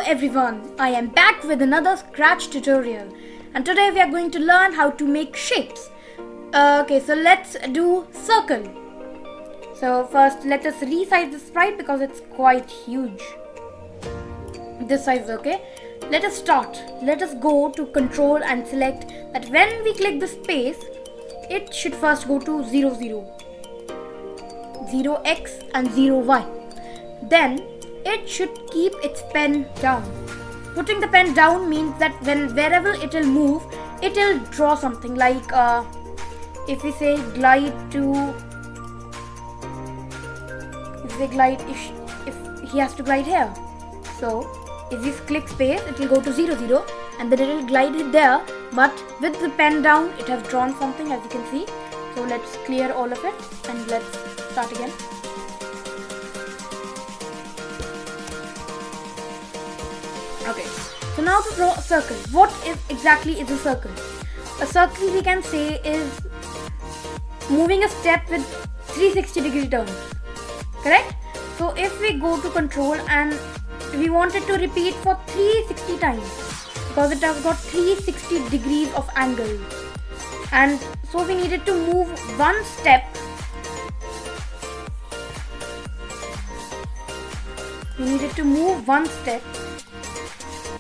everyone, I am back with another Scratch tutorial, and today we are going to learn how to make shapes. Okay, so let's do circle. So first let us resize the sprite because it's quite huge. This size is okay. Let us start. Let us go to control and select that when we click the space, it should first go to 0, 0. 0x and 0y. Then it should keep its pen down. Putting the pen down means that wherever it will move, it will draw something like if we say glide to, if he has to glide here. So if we click space, it will go to 0, 0 and then it will glide it there, but with the pen down it has drawn something, as you can see. So let's clear all of it and let's start again. Okay, so now to draw a circle. What exactly is a circle? A circle, we can say, is moving a step with 360-degree turn. Correct? So if we go to control and we want it to repeat for 360 times, because it has got 360 degrees of angle, and so we needed to move one step.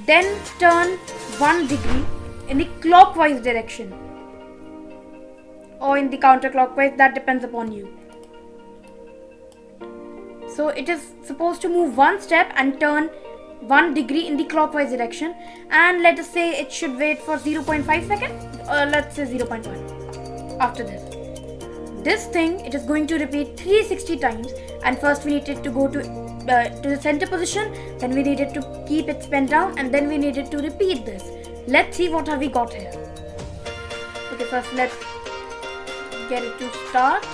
Then turn 1 degree in the clockwise direction or in the counterclockwise, that depends upon you. So it is supposed to move one step and turn 1 degree in the clockwise direction, and let us say it should wait for 0.5 seconds, or let's say 0.1. After this thing, it is going to repeat 360 times, and first we needed to go to the center position, then we needed to keep its pen down, and then we needed to repeat this. Let's see what have we got here. Okay, first let's get it to start.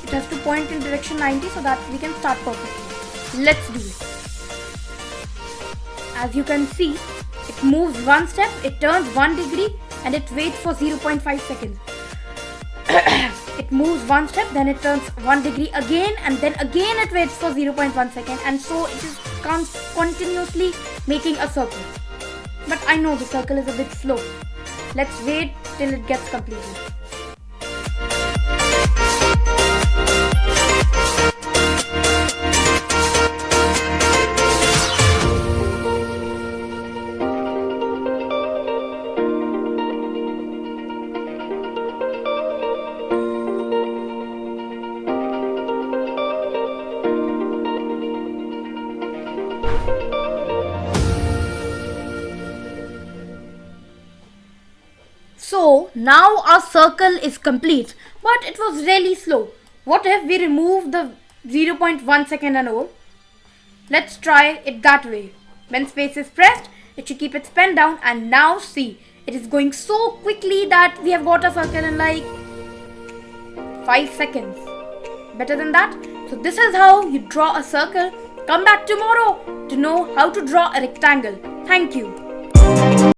It has to point in direction 90 so that we can start perfectly. Let's do it. As you can see, it moves one step, it turns 1 degree, and it waits for 0.5 seconds. It moves one step, then it turns 1 degree again, and then again it waits for 0.1 second, and so it is continuously making a circle. But I know the circle is a bit slow. Let's wait till it gets completed. So now our circle is complete, but it was really slow. What if we remove the 0.1 second and all? Let's try it that way. When space is pressed, it should keep its pen down, and now see, it is going so quickly that we have got a circle in like 5 seconds. Better than that. So this is how you draw a circle. Come back tomorrow to know how to draw a rectangle. Thank you.